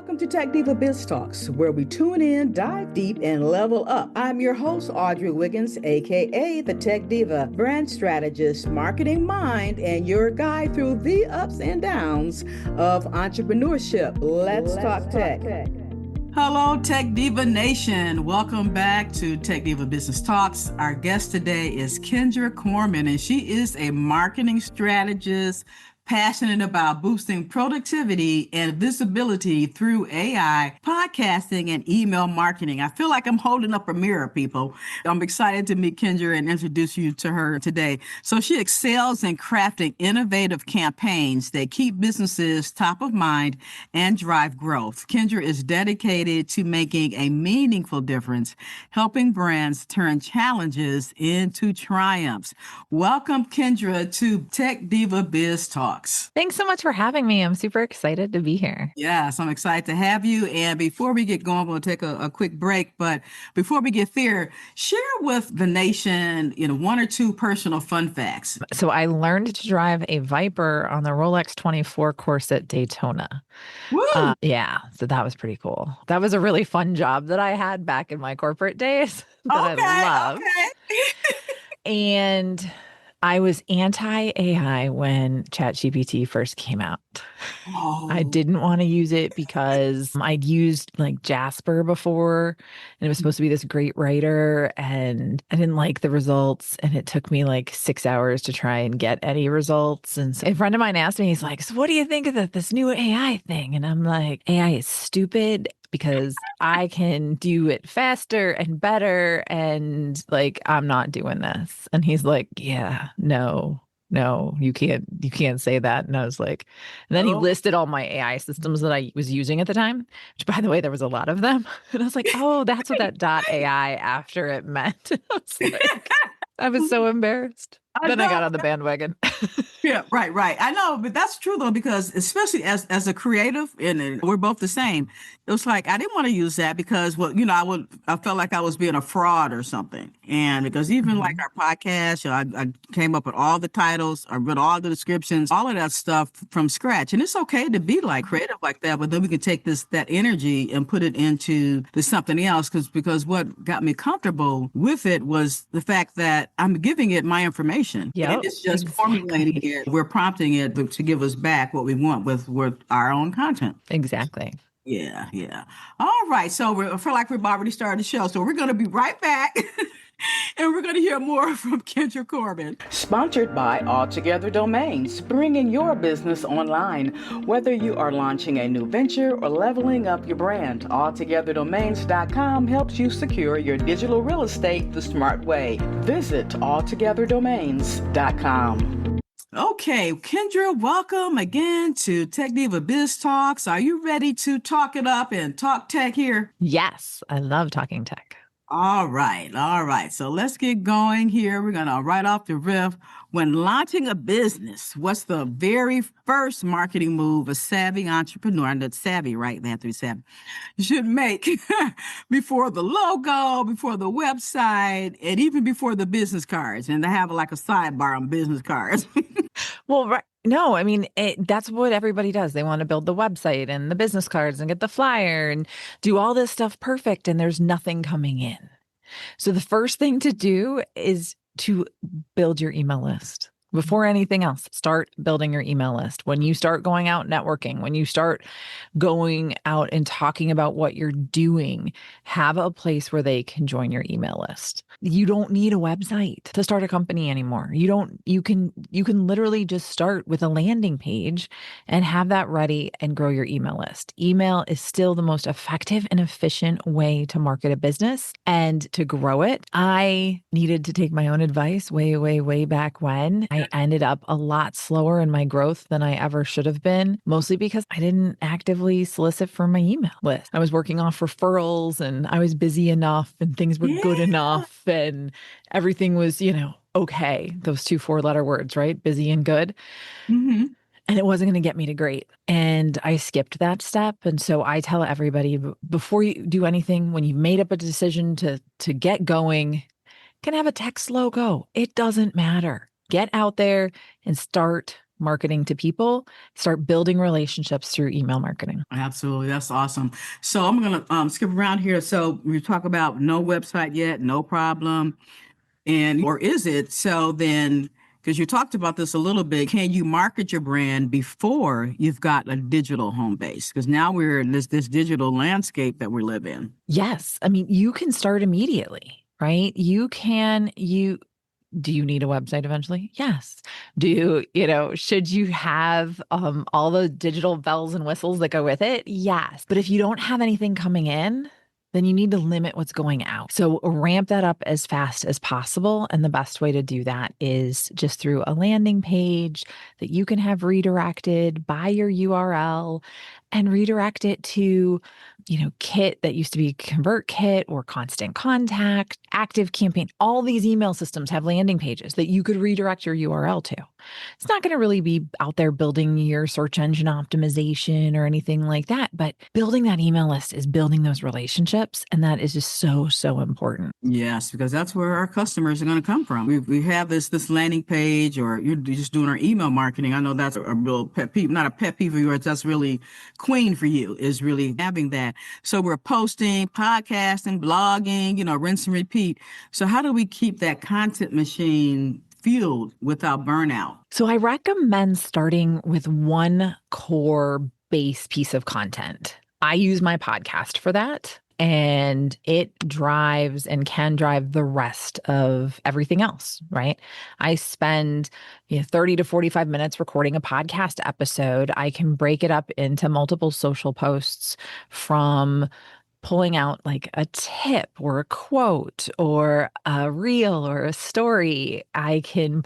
Welcome to Tech Diva Biz Talks, where we tune in, dive deep, and level up. I'm your host, Audrey Wiggins, aka the Tech Diva, brand strategist, marketing mind, and your guide through the ups and downs of entrepreneurship. Let's talk tech. Hello, Tech Diva Nation. Welcome back to Tech Diva Business Talks. Our guest today is Kendra Corman, and she is a marketing strategist, passionate about boosting productivity and visibility through AI, podcasting, and email marketing. I feel like I'm holding up a mirror, people. I'm excited to meet Kendra and introduce you to her today. So she excels in crafting innovative campaigns that keep businesses top of mind and drive growth. Kendra is dedicated to making a meaningful difference, helping brands turn challenges into triumphs. Welcome, Kendra, to Tech Diva Biz Talks. Thanks so much for having me. I'm super excited to be here. Yes, I'm excited to have you. And before we get going, we'll take a quick break. But before we get there, share with the nation, one or two personal fun facts. So I learned to drive a Viper on the Rolex 24 course at Daytona. Woo! Yeah, so that was pretty cool. That was a really fun job that I had back in my corporate days that I loved. And I was anti-AI when ChatGPT first came out. Oh. I didn't want to use it because I'd used like Jasper before, and it was supposed to be this great writer, and I didn't like the results, and it took me like 6 hours to try and get any results. And so a friend of mine asked me, he's like, so what do you think of this new AI thing? And I'm like, AI is stupid because I can do it faster and better, and like, I'm not doing this. And he's like, yeah, no, you can't say that. And I was like, and then he listed all my AI systems that I was using at the time, which by the way, there was a lot of them. And I was like, oh, that's what that .ai after it meant. I was so embarrassed. Then I got on the bandwagon. Yeah, right. I know, but that's true though, because especially as a creative, and we're both the same. It was like I didn't want to use that because, I felt like I was being a fraud or something. And because even like our podcast, I came up with all the titles, I read all the descriptions, all of that stuff from scratch. And it's okay to be like creative like that, but then we can take that energy and put it into something else. Because what got me comfortable with it was the fact that I'm giving it my information. Yep, and it's just formulating it. We're prompting it to give us back what we want with our own content. Exactly. Yeah. All right. So I feel like we've already started the show. So we're going to be right back. And we're going to hear more from Kendra Corman. Sponsored by Altogether Domains, bringing your business online. Whether you are launching a new venture or leveling up your brand, altogetherdomains.com helps you secure your digital real estate the smart way. Visit altogetherdomains.com. Okay, Kendra, welcome again to Tech Diva Biz Talks. Are you ready to talk it up and talk tech here? Yes, I love talking tech. All right. So let's get going here. We're going to right off the riff. When launching a business, what's the very first marketing move a savvy entrepreneur, and that's savvy, right? They have to be savvy, should make before the logo, before the website, and even before the business cards? And they have like a sidebar on business cards. Well, right. No, I mean, that's what everybody does. They want to build the website and the business cards and get the flyer and do all this stuff perfect, and there's nothing coming in. So the first thing to do is to build your email list. Before anything else, start building your email list. When you start going out networking, when you start going out and talking about what you're doing, have a place where they can join your email list. You don't need a website to start a company anymore. You can literally just start with a landing page and have that ready and grow your email list. Email is still the most effective and efficient way to market a business and to grow it. I needed to take my own advice way back when. I ended up a lot slower in my growth than I ever should have been, mostly because I didn't actively solicit for my email list. I was working off referrals, and I was busy enough, and things were good enough, and everything was, okay. Those 2 4-letter words, right? Busy and good. Mm-hmm. And it wasn't going to get me to great. And I skipped that step. And so I tell everybody, before you do anything, when you've made up a decision to get going, can have a text logo. It doesn't matter. Get out there and start marketing to people, start building relationships through email marketing. Absolutely. That's awesome. So I'm going to skip around here. So we talk about no website yet, no problem. Or is it? So then, because you talked about this a little bit, can you market your brand before you've got a digital home base? Because now we're in this digital landscape that we live in. Yes. I mean, you can start immediately, right? Do you need a website eventually? Yes. Should you have all the digital bells and whistles that go with it? Yes. But if you don't have anything coming in, then you need to limit what's going out. So ramp that up as fast as possible. And the best way to do that is just through a landing page that you can have redirected by your URL and redirect it to, Kit that used to be ConvertKit or Constant Contact, Active Campaign. All these email systems have landing pages that you could redirect your URL to. It's not going to really be out there building your search engine optimization or anything like that, but building that email list is building those relationships. And that is just so, so important. Yes, because that's where our customers are going to come from. We have this landing page, or you're just doing our email marketing. I know that's a real pet peeve, not a pet peeve of yours. That's really queen for you, is really having that. So we're posting, podcasting, blogging, rinse and repeat. So how do we keep that content machine fueled without burnout? So I recommend starting with one core base piece of content. I use my podcast for that, and it drives and can drive the rest of everything else, right? I spend 30 to 45 minutes recording a podcast episode. I can break it up into multiple social posts, from pulling out like a tip or a quote or a reel or a story. I can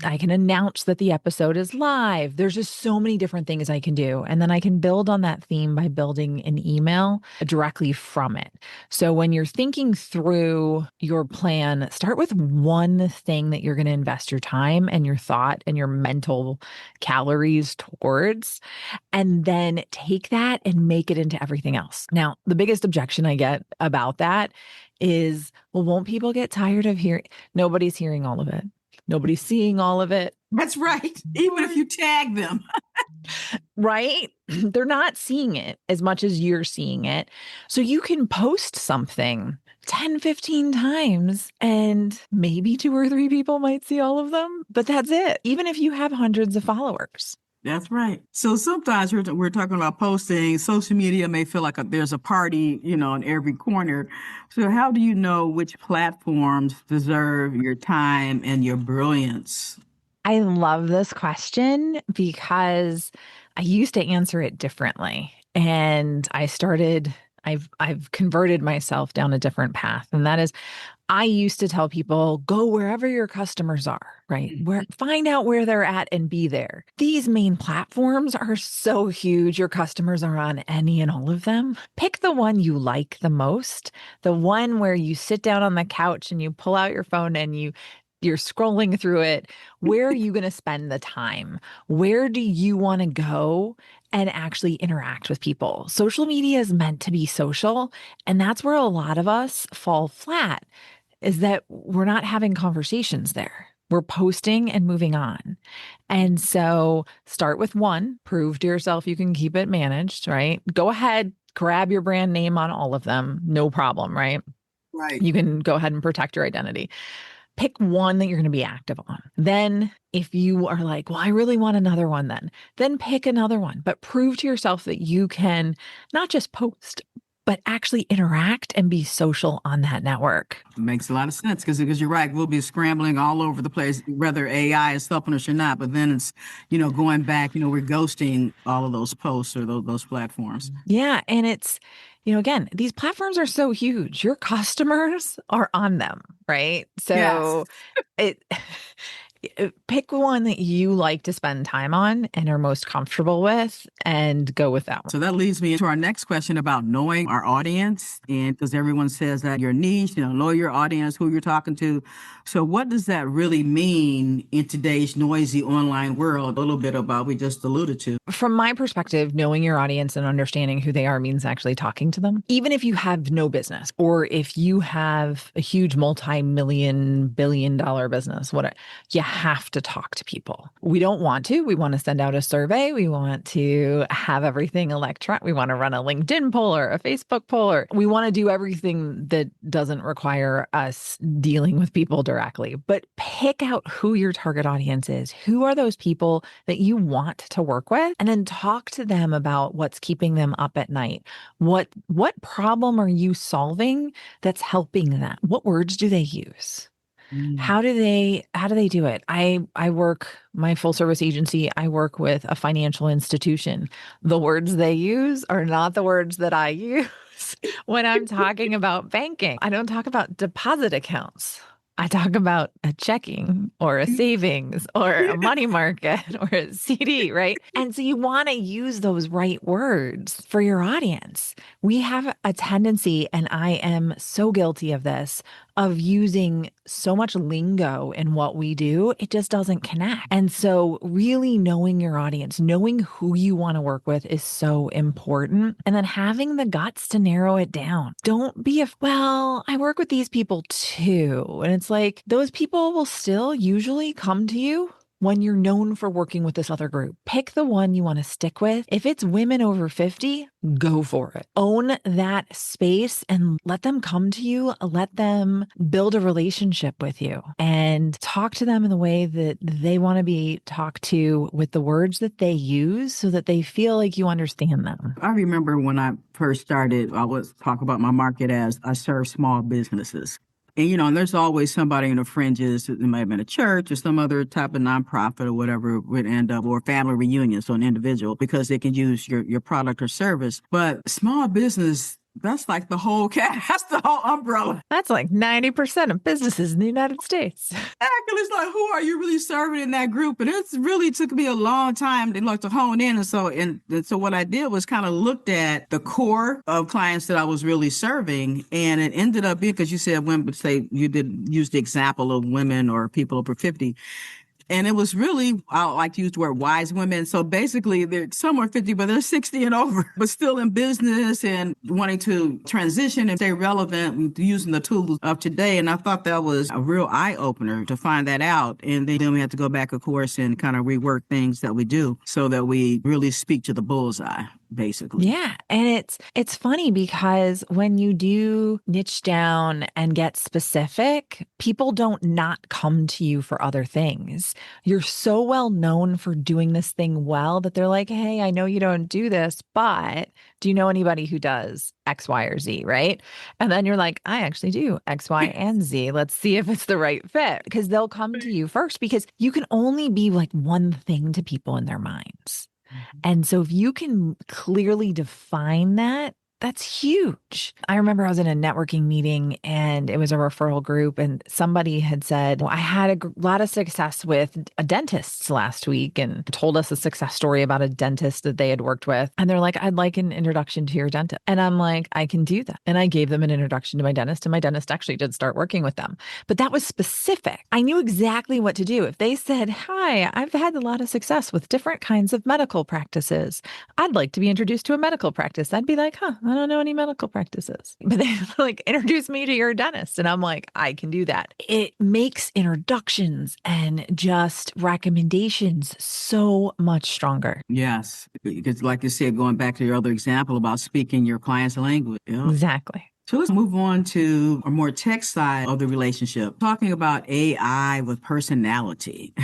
announce that the episode is live. There's just so many different things I can do. And then I can build on that theme by building an email directly from it. So when you're thinking through your plan, start with one thing that you're going to invest your time and your thought and your mental calories towards, and then take that and make it into everything else. Now, the biggest objection I get about that is, well, won't people get tired of hearing? Nobody's hearing all of it. Nobody's seeing all of it. That's right. Even if you tag them. Right? They're not seeing it as much as you're seeing it. So you can post something 10, 15 times and maybe 2 or 3 people might see all of them, but that's it. Even if you have hundreds of followers. That's right. So sometimes we're talking about posting. Social media may feel like there's a party, in every corner. So how do you know which platforms deserve your time and your brilliance? I love this question because I used to answer it differently. And I've converted myself down a different path. And that is, I used to tell people, go wherever your customers are, right? Find out where they're at and be there. These main platforms are so huge. Your customers are on any and all of them. Pick the one you like the most, the one where you sit down on the couch and you pull out your phone and you're scrolling through it. Where are you going to spend the time? Where do you want to go and actually interact with people? Social media is meant to be social. And that's where a lot of us fall flat, is that we're not having conversations there. We're posting and moving on. And so start with one, prove to yourself you can keep it managed, right? Go ahead, grab your brand name on all of them. No problem, right? Right. You can go ahead and protect your identity. Pick one that you're going to be active on. Then if you are like, well, I really want another one, then pick another one, but prove to yourself that you can not just post, but actually interact and be social on that network. Makes a lot of sense, because you're right. We'll be scrambling all over the place, whether AI is helping us or not. But then it's, going back, we're ghosting all of those posts or those platforms. Yeah. And it's, again, these platforms are so huge. Your customers are on them, right? So yes. Pick one that you like to spend time on and are most comfortable with, and go with that one. So that leads me to our next question about knowing our audience. And because everyone says that your niche, know your audience, who you're talking to. So what does that really mean in today's noisy online world? A little bit about we just alluded to. From my perspective, knowing your audience and understanding who they are means actually talking to them. Even if you have no business, or if you have a huge multi-million, billion-dollar business, you have to talk to people. We don't want to. We want to send out a survey. We want to have everything electronic. We want to run a LinkedIn poll or a Facebook poll, or we want to do everything that doesn't require us dealing with people directly. But pick out who your target audience is. Who are those people that you want to work with? And then talk to them about what's keeping them up at night. What problem are you solving that's helping them? What words do they use? How do they do it? I work my full service agency. I work with a financial institution. The words they use are not the words that I use when I'm talking about banking. I don't talk about deposit accounts. I talk about a checking or a savings or a money market or a CD, right? And so you want to use those right words for your audience. We have a tendency, and I am so guilty of this, of using so much lingo in what we do, it just doesn't connect. And so really knowing your audience, knowing who you want to work with is so important. And then having the guts to narrow it down. Don't be well, I work with these people too. And it's like, those people will still usually come to you when you're known for working with this other group. Pick the one you want to stick with. If it's women over 50, go for it. Own that space and let them come to you. Let them build a relationship with you and talk to them in the way that they want to be talked to, with the words that they use, so that they feel like you understand them. I remember when I first started, I was talking about my market as I serve small businesses. And, there's always somebody in the fringes. It might have been a church or some other type of nonprofit or whatever would end up, or family reunion, so an individual, because they can use your product or service. But small business, that's like the whole cat. That's the whole umbrella. That's like 90% of businesses in the United States. It's like, who are you really serving in that group? And it's really took me a long time to hone in. And so what I did was kind of looked at the core of clients that I was really serving. And it ended up being, because you said women, say you did use the example of women or people over 50. And it was really, I like to use the word wise women. So basically, they're somewhere 50, but they're 60 and over, but still in business and wanting to transition and stay relevant using the tools of today. And I thought that was a real eye opener to find that out. And then we had to go back, of course, and kind of rework things that we do so that we really speak to the bullseye, basically. Yeah. And it's funny because when you do niche down and get specific, people don't not come to you for other things. You're so well known for doing this thing well that they're like, hey, I know you don't do this, but do you know anybody who does X, Y, or Z, right? And then you're like, I actually do X, Y, and Z. Let's see if it's the right fit, because they'll come to you first, because you can only be like one thing to people in their minds. And so if you can clearly define that, that's huge. I remember I was in a networking meeting and it was a referral group, and somebody had said, well, I had a lot of success with dentists last week, and told us a success story about a dentist that they had worked with. And they're like, I'd like an introduction to your dentist. And I'm like, I can do that. And I gave them an introduction to my dentist, and my dentist actually did start working with them. But that was specific. I knew exactly what to do. If they said, hi, I've had a lot of success with different kinds of medical practices, I'd like to be introduced to a medical practice, I'd be like, I don't know any medical practices. But they like, introduce me to your dentist. And I'm like, I can do that. It makes introductions and just recommendations so much stronger. Yes. Because like you said, going back to your other example about speaking your client's language. Exactly. So let's move on to a more tech side of the relationship, talking about AI with personality.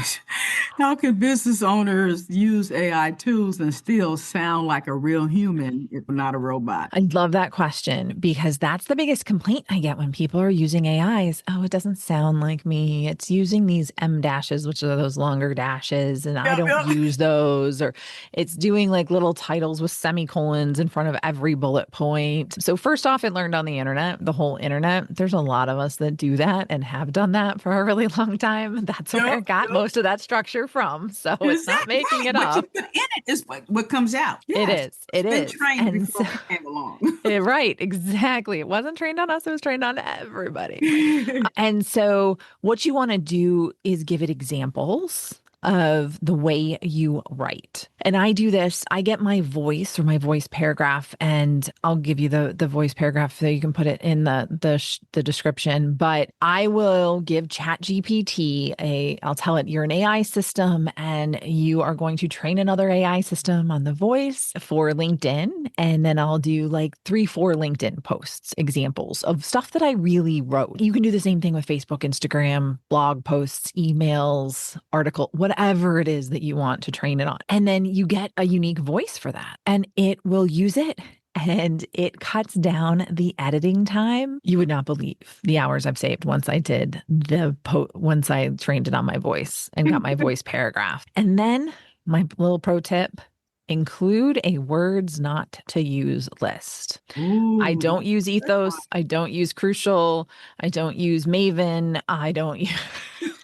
How can business owners use AI tools and still sound like a real human, if not a robot? I love that question, because that's the biggest complaint I get when people are using AI is, oh, it doesn't sound like me. It's using these M dashes, which are those longer dashes, and I don't use those. Or it's doing like little titles with semicolons in front of every bullet point. So first off, it learned on the internet, the whole internet. There's a lot of us that do that and have done that for a really long time. That's where it got most of that structure from. So it's not making it up. What you put in it is what comes out. Yes, it is. It's been trained before we came along. Right, exactly. It wasn't trained on us. It was trained on everybody. And so what you want to do is give it examples of the way you write. And I do this, I get my voice or my voice paragraph, and I'll give you the voice paragraph so you can put it in the description. But I will give ChatGPT I'll tell it you're an AI system and you are going to train another AI system on the voice for LinkedIn. And then I'll do like 3-4 LinkedIn posts, examples of stuff that I really wrote. You can do the same thing with Facebook, Instagram, blog posts, emails, article, whatever it is that you want to train it on. And then you get a unique voice for that and it will use it. And it cuts down the editing time. You would not believe the hours I've saved once I did once I trained it on my voice and got my voice paragraph. And then my little pro tip, include a words not to use list. Ooh, I don't use ethos. I don't use crucial. I don't use Maven. I don't use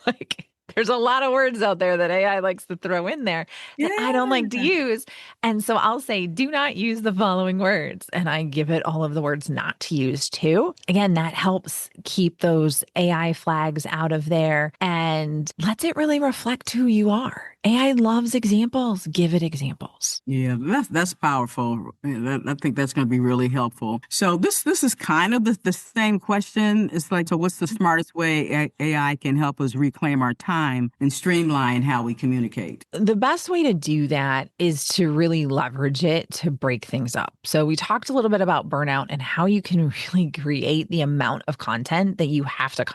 like there's a lot of words out there that AI likes to throw in there that I don't like to use. And so I'll say, do not use the following words. And I give it all of the words not to use too. Again, that helps keep those AI flags out of there and lets it really reflect who you are. AI loves examples. Give it examples. Yeah, that's powerful. I think that's going to be really helpful. So this is kind of the same question. It's like, so what's the smartest way AI can help us reclaim our time and streamline how we communicate? The best way to do that is to really leverage it to break things up. So we talked a little bit about burnout and how you can really create the amount of content that you have to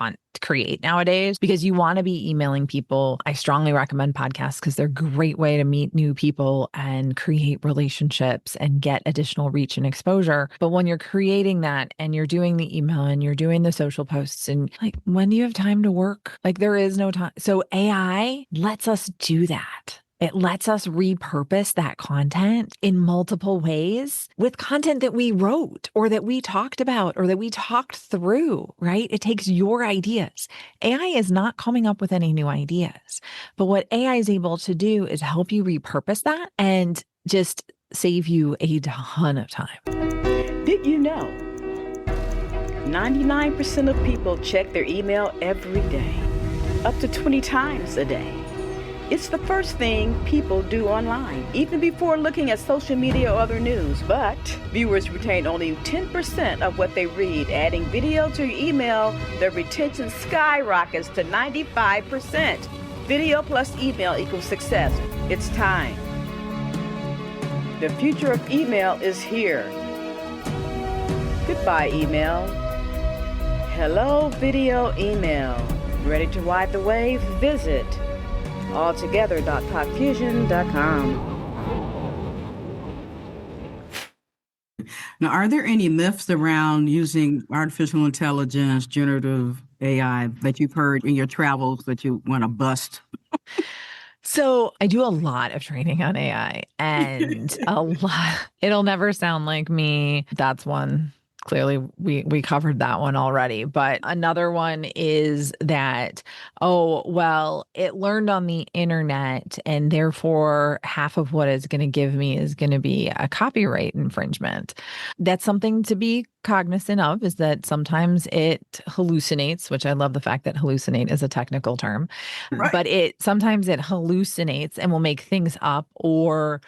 create nowadays because you want to be emailing people. I strongly recommend podcasts because they're a great way to meet new people and create relationships and get additional reach and exposure. But when you're creating that and you're doing the email and you're doing the social posts and like, when do you have time to work? Like there is no time. So AI lets us do that. It lets us repurpose that content in multiple ways with content that we wrote or that we talked about or that we talked through, right? It takes your ideas. AI is not coming up with any new ideas, but what AI is able to do is help you repurpose that and just save you a ton of time. Did you know 99% of people check their email every day, up to 20 times a day? It's the first thing people do online, even before looking at social media or other news. But viewers retain only 10% of what they read. Adding video to your email, their retention skyrockets to 95%. Video plus email equals success. It's time. The future of email is here. Goodbye, email. Hello, video email. Ready to ride the wave? Visit altogether.talkfusion.com. Now, are there any myths around using artificial intelligence, generative AI that you've heard in your travels that you want to bust? So I do a lot of training on AI and a lot, it'll never sound like me. That's one. Clearly, we covered that one already. But another one is that, oh, well, it learned on the internet, and therefore half of what it's going to give me is going to be a copyright infringement. That's something to be cognizant of, is that sometimes it hallucinates, which I love the fact that hallucinate is a technical term, right. But sometimes it hallucinates and will make things up or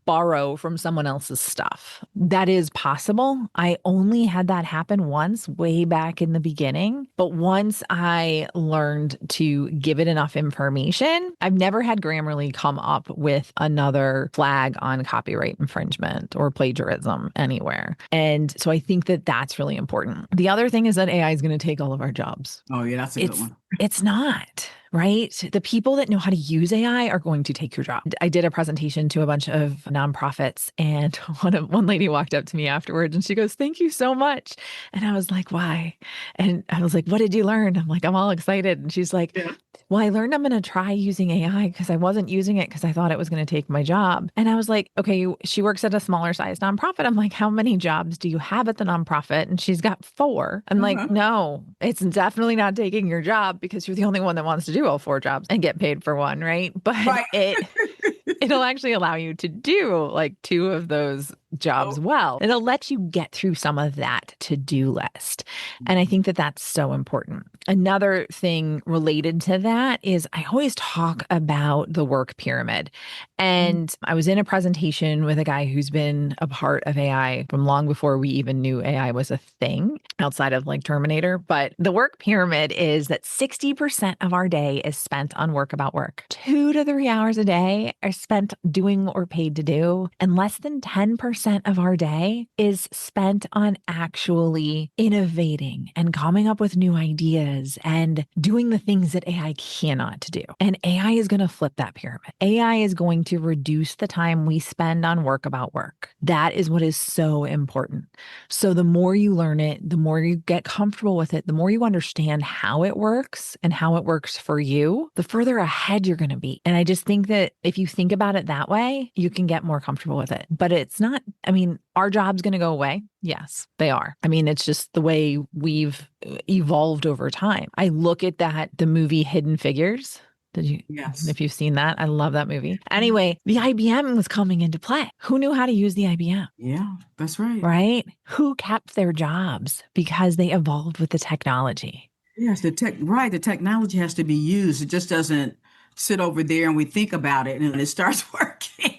borrow from someone else's stuff. That is possible. I only had that happen once way back in the beginning. But once I learned to give it enough information, I've never had Grammarly come up with another flag on copyright infringement or plagiarism anywhere. And so I think that that's really important. The other thing is that AI is going to take all of our jobs. Oh, yeah, that's a good one. It's not. Right? The people that know how to use AI are going to take your job. I did a presentation to a bunch of nonprofits, and one lady walked up to me afterwards and she goes, "Thank you so much." And I was like, "Why?" And I was like, "What did you learn?" I'm like, "I'm all excited." And she's like, "Yeah. Well, I learned I'm going to try using AI because I wasn't using it because I thought it was going to take my job." And I was like, "Okay, she works at a smaller size nonprofit." I'm like, "How many jobs do you have at the nonprofit?" And she's got 4. I'm like, "No, it's definitely not taking your job because you're the only one that wants to do all 4 jobs and get paid for one, right?" But it'll actually allow you to do like 2 of those jobs well. It'll let you get through some of that to-do list. And I think that that's so important. Another thing related to that is I always talk about the work pyramid. And I was in a presentation with a guy who's been a part of AI from long before we even knew AI was a thing outside of like Terminator. But the work pyramid is that 60% of our day is spent on work about work. 2 to 3 hours a day are spent doing what we're paid to do. And less than 10% of our day is spent on actually innovating and coming up with new ideas and doing the things that AI cannot do. And AI is going to flip that pyramid. AI is going to reduce the time we spend on work about work. That is what is so important. So the more you learn it, the more you get comfortable with it, the more you understand how it works and how it works for you, the further ahead you're going to be. And I just think that if you think about it that way, you can get more comfortable with it. But it's not, I mean, are jobs going to go away? Yes, they are. I mean, it's just the way we've evolved over time. I look at the movie Hidden Figures. Yes. If you've seen that, I love that movie. Anyway, the IBM was coming into play. Who knew how to use the IBM? Yeah, that's right. Right? Who kept their jobs because they evolved with the technology? Yes, the technology has to be used. It just doesn't sit over there and we think about it and it starts working.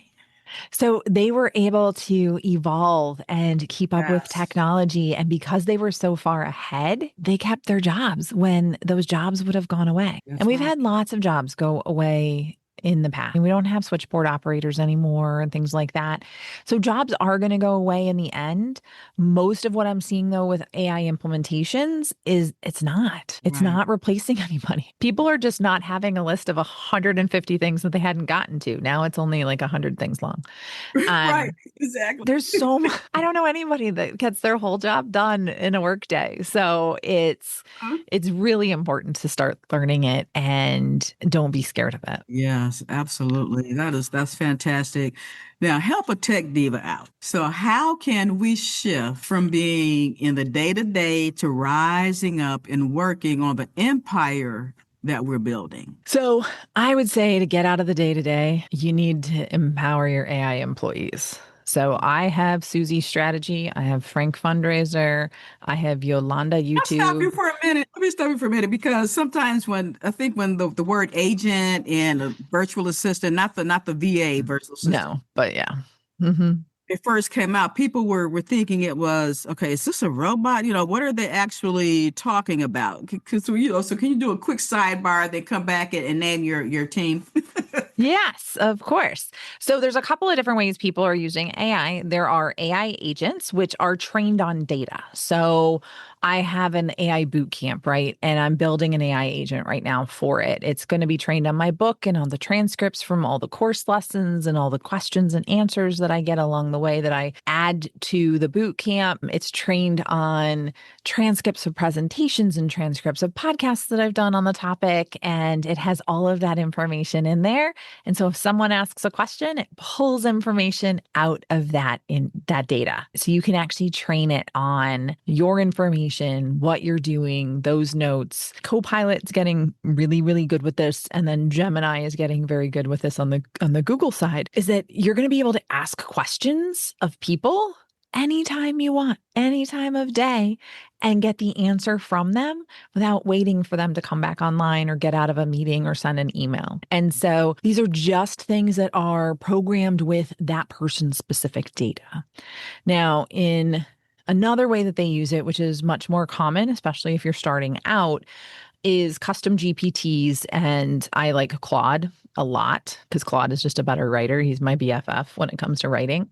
So they were able to evolve and keep up with Yes. technology. And because they were so far ahead, they kept their jobs when those jobs would have gone away. That's And we've right. had lots of jobs go away in the past. And we don't have switchboard operators anymore and things like that. So jobs are going to go away in the end. Most of what I'm seeing though with AI implementations is it's not replacing anybody. People are just not having a list of 150 things that they hadn't gotten to. Now it's only like 100 things long. Right, exactly. There's so much. I don't know anybody that gets their whole job done in a work day. So it's really important to start learning it and don't be scared of it. Yes, absolutely. That's fantastic. Now, help a tech diva out. So, how can we shift from being in the day-to-day to rising up and working on the empire that we're building? So, I would say to get out of the day-to-day, you need to empower your AI employees. So I have Susie Strategy, I have Frank Fundraiser, I have Yolanda I'll stop you YouTube. for a minute. Let me stop you for a minute because sometimes when the word agent and a virtual assistant, not the VA virtual assistant, No, but yeah. Mm-hmm. it first came out, people were thinking it was, okay, is this a robot? What are they actually talking about? So can you do a quick sidebar, then come back and name your team? Yes, of course. So there's a couple of different ways people are using AI. There are AI agents, which are trained on data. So I have an AI boot camp, right? And I'm building an AI agent right now for it. It's going to be trained on my book and on the transcripts from all the course lessons and all the questions and answers that I get along the way that I add to the boot camp. It's trained on transcripts of presentations and transcripts of podcasts that I've done on the topic. And it has all of that information in there. And so if someone asks a question, it pulls information out of that data. So you can actually train it on your information, what you're doing, those notes. Copilot's getting really, really good with this. And then Gemini is getting very good with this on the Google side, is that you're going to be able to ask questions of people anytime you want, any time of day, and get the answer from them without waiting for them to come back online or get out of a meeting or send an email. And so these are just things that are programmed with that person's specific data. Now, in another way that they use it, which is much more common, especially if you're starting out, is custom GPTs. And I like Claude a lot because Claude is just a better writer. He's my BFF when it comes to writing.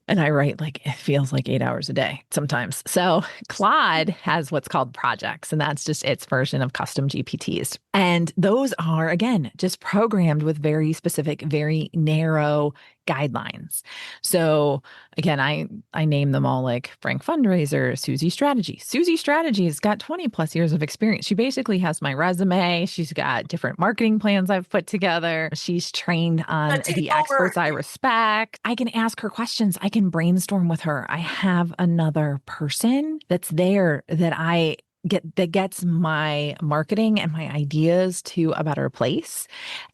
And I write it feels like 8 hours a day sometimes. So Claude has what's called projects, and that's just its version of custom GPTs. And those are, again, just programmed with very specific, very narrow guidelines. So again, I name them all like Frank Fundraiser, Susie Strategy. Susie Strategy's got 20 plus years of experience. She basically has my resume. She's got different marketing plans I've put together. She's trained on the experts I respect. I can ask her questions. I can brainstorm with her. I have another person that's there that I that gets my marketing and my ideas to a better place.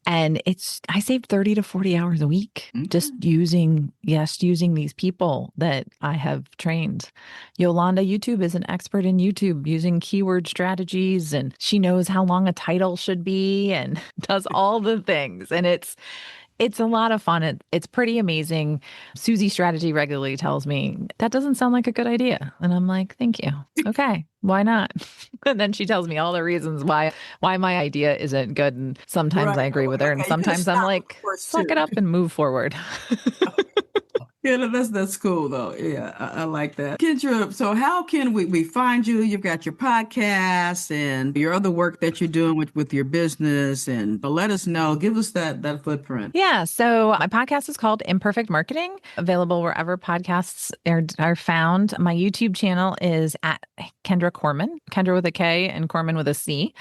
And I saved 30 to 40 hours a week just using these people that I have trained. Yolanda YouTube is an expert in YouTube using keyword strategies, and she knows how long a title should be and does all the things. And it's a lot of fun. It's pretty amazing. Susie Strategy regularly tells me, that doesn't sound like a good idea. And I'm like, thank you. Okay, why not? And then she tells me all the reasons why my idea isn't good. And sometimes I agree with her. And sometimes I'm like, suck it up and move forward. Yeah, that's cool though. Yeah, I like that. Kendra, so how can we find you? You've got your podcast and your other work that you're doing with your business, but let us know. Give us that footprint. Yeah. So my podcast is called Imperfect Marketing, available wherever podcasts are found. My YouTube channel is at Kendra Corman, Kendra with a K and Corman with a C.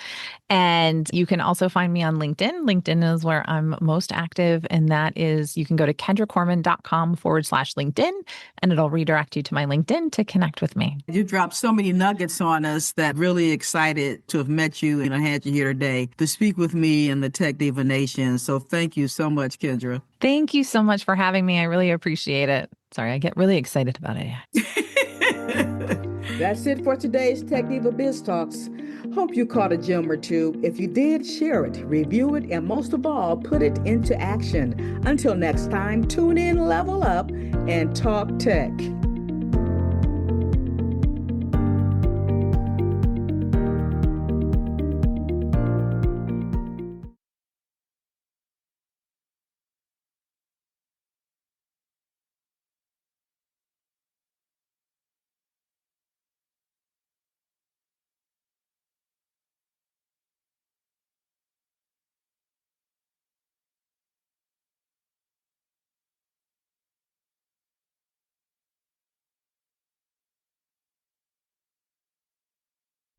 And you can also find me on LinkedIn. LinkedIn is where I'm most active. And that is, you can go to kendracorman.com/LinkedIn, and it'll redirect you to my LinkedIn to connect with me. You dropped so many nuggets on us that really excited to have met you and I had you here today to speak with me and the Tech Diva Nation. So thank you so much, Kendra. Thank you so much for having me. I really appreciate it. Sorry, I get really excited about it. That's it for today's Tech Diva Biz Talks. Hope you caught a gem or two. If you did, share it, review it, and most of all, put it into action. Until next time, tune in, level up, and talk tech.